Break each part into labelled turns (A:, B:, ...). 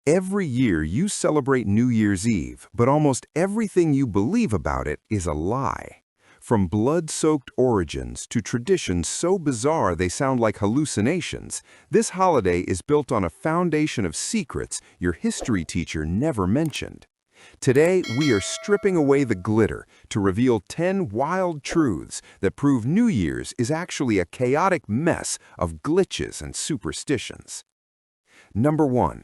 A: Every year you celebrate New Year's Eve, but almost everything you believe about it is a lie. From blood-soaked origins to traditions so bizarre they sound like hallucinations, this holiday is built on a foundation of secrets your history teacher never mentioned. Today, we are stripping away the glitter to reveal 10 wild truths that prove New Year's is actually a chaotic mess of glitches and superstitions. Number 1.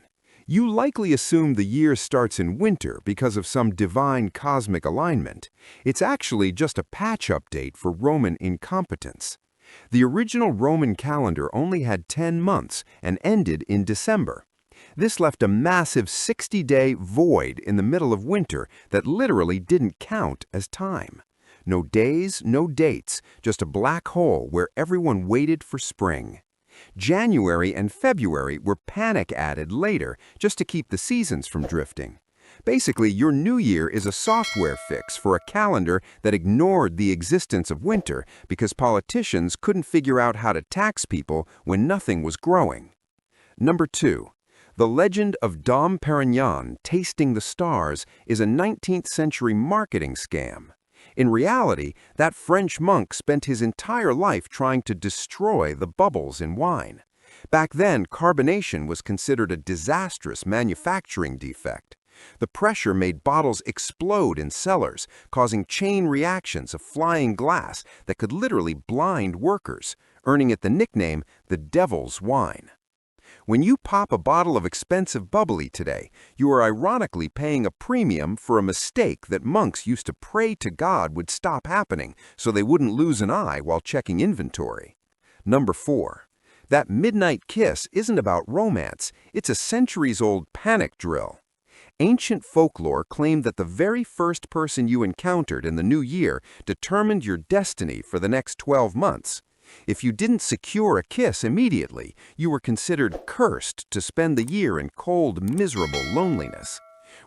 A: You likely assume the year starts in winter because of some divine cosmic alignment. It's actually just a patch update for Roman incompetence. The original Roman calendar only had 10 months and ended in December. This left a massive 60-day void in the middle of winter that literally didn't count as time. No days, no dates, just a black hole where everyone waited for spring. January and February were panic-added later just to keep the seasons from drifting. Basically, your new year is a software fix for a calendar that ignored the existence of winter because politicians couldn't figure out how to tax people when nothing was growing. Number 2. The legend of Dom Perignon tasting the stars is a 19th century marketing scam. In reality, that French monk spent his entire life trying to destroy the bubbles in wine. Back then, carbonation was considered a disastrous manufacturing defect. The pressure made bottles explode in cellars, causing chain reactions of flying glass that could literally blind workers, earning it the nickname the devil's wine. When you pop a bottle of expensive bubbly today, you are ironically paying a premium for a mistake that monks used to pray to God would stop happening so they wouldn't lose an eye while checking inventory. Number 4. That midnight kiss isn't about romance, it's a centuries-old panic drill. Ancient folklore claimed that the very first person you encountered in the new year determined your destiny for the next 12 months. If you didn't secure a kiss immediately, you were considered cursed to spend the year in cold, miserable loneliness.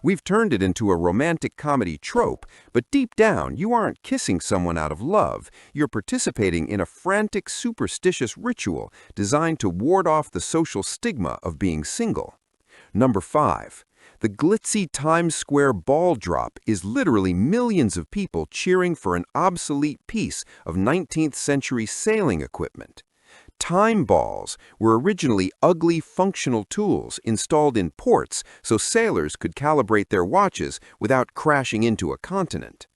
A: We've turned it into a romantic comedy trope, but deep down, you aren't kissing someone out of love. You're participating in a frantic, superstitious ritual designed to ward off the social stigma of being single. Number 5. The glitzy Times Square ball drop is literally millions of people cheering for an obsolete piece of 19th century sailing equipment. Time balls were originally ugly functional tools installed in ports so sailors could calibrate their watches without crashing into a continent.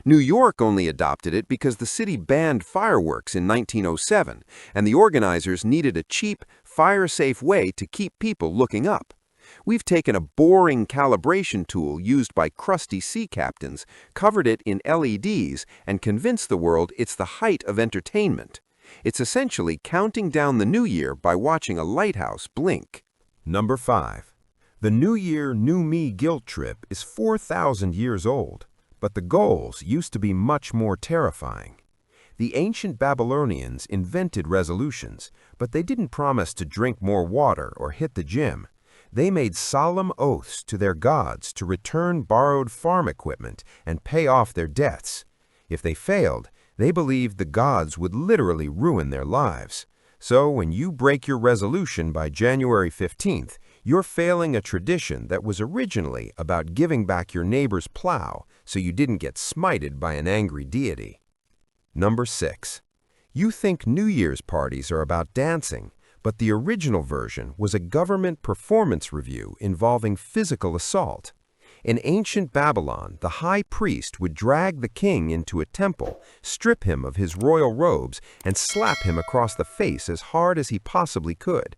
A: New York only adopted it because the city banned fireworks in 1907, and the organizers needed a cheap, fire-safe way to keep people looking up. We've taken a boring calibration tool used by crusty sea captains, covered it in LEDs, and convinced the world it's the height of entertainment. It's essentially counting down the new year by watching a lighthouse blink.
B: Number 5. The New Year, New Me guilt trip is 4,000 years old, but the goals used to be much more terrifying. The ancient Babylonians invented resolutions, but they didn't promise to drink more water or hit the gym. They made solemn oaths to their gods to return borrowed farm equipment and pay off their debts. If they failed, they believed the gods would literally ruin their lives. So when you break your resolution by January 15th, you're failing a tradition that was originally about giving back your neighbor's plow so you didn't get smited by an angry deity. Number 6. You think New Year's parties are about dancing, but the original version was a government performance review involving physical assault. In ancient Babylon, the high priest would drag the king into a temple, strip him of his royal robes, and slap him across the face as hard as he possibly could.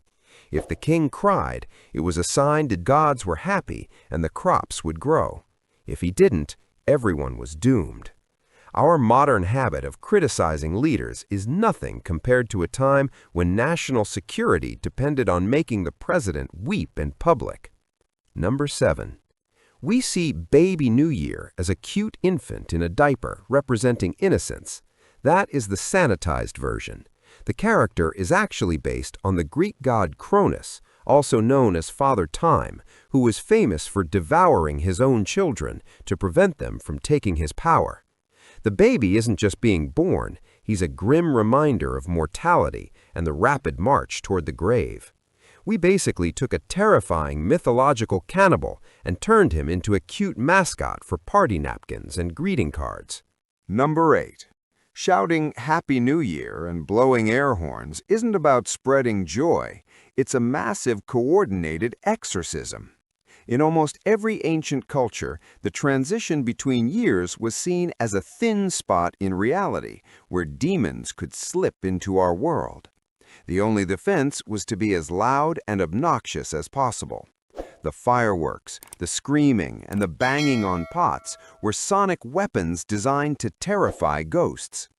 B: If the king cried, it was a sign the gods were happy and the crops would grow. If he didn't, everyone was doomed. Our modern habit of criticizing leaders is nothing compared to a time when national security depended on making the president weep in public. Number 7. We see Baby New Year as a cute infant in a diaper representing innocence. That is the sanitized version. The character is actually based on the Greek god Cronus, also known as Father Time, who was famous for devouring his own children to prevent them from taking his power. The baby isn't just being born, he's a grim reminder of mortality and the rapid march toward the grave. We basically took a terrifying mythological cannibal and turned him into a cute mascot for party napkins and greeting cards.
A: Number 8. Shouting Happy New Year and blowing air horns isn't about spreading joy. It's a massive coordinated exorcism. In almost every ancient culture, the transition between years was seen as a thin spot in reality where demons could slip into our world. The only defense was to be as loud and obnoxious as possible. The fireworks, the screaming, and the banging on pots were sonic weapons designed to terrify ghosts.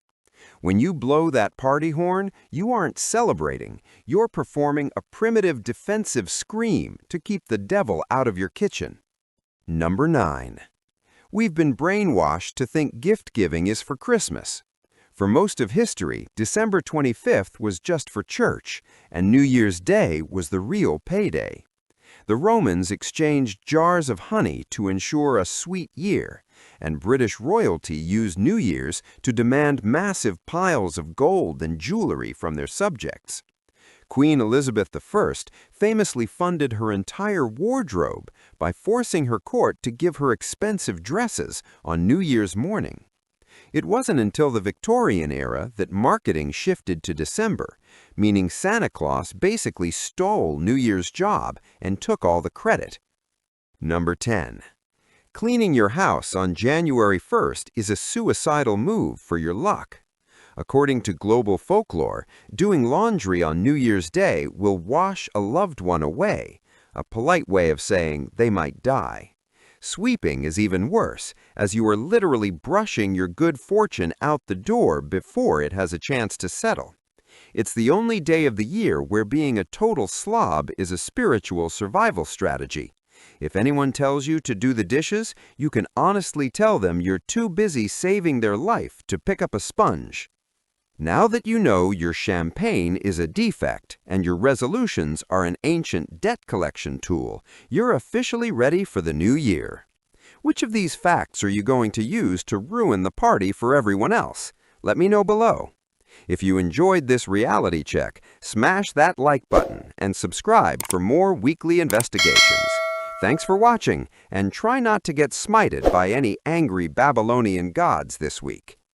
A: When you blow that party horn, you aren't celebrating. You're performing a primitive defensive scream to keep the devil out of your kitchen. Number 9. We've been brainwashed to think gift-giving is for Christmas. For most of history, December 25th was just for church, and New Year's Day was the real payday. The Romans exchanged jars of honey to ensure a sweet year, and British royalty used New Year's to demand massive piles of gold and jewelry from their subjects. Queen Elizabeth I famously funded her entire wardrobe by forcing her court to give her expensive dresses on New Year's morning. It wasn't until the Victorian era that marketing shifted to December, meaning Santa Claus basically stole New Year's job and took all the credit. Number 10. Cleaning your house on January 1st is a suicidal move for your luck. According to global folklore, doing laundry on New Year's Day will wash a loved one away, a polite way of saying they might die. Sweeping is even worse, as you are literally brushing your good fortune out the door before it has a chance to settle. It's the only day of the year where being a total slob is a spiritual survival strategy. If anyone tells you to do the dishes, you can honestly tell them you're too busy saving their life to pick up a sponge. Now that you know your champagne is a defect and your resolutions are an ancient debt collection tool, you're officially ready for the new year. Which of these facts are you going to use to ruin the party for everyone else? Let me know below. If you enjoyed this reality check, smash that like button and subscribe for more weekly investigations. Thanks for watching, and try not to get smited by any angry Babylonian gods this week.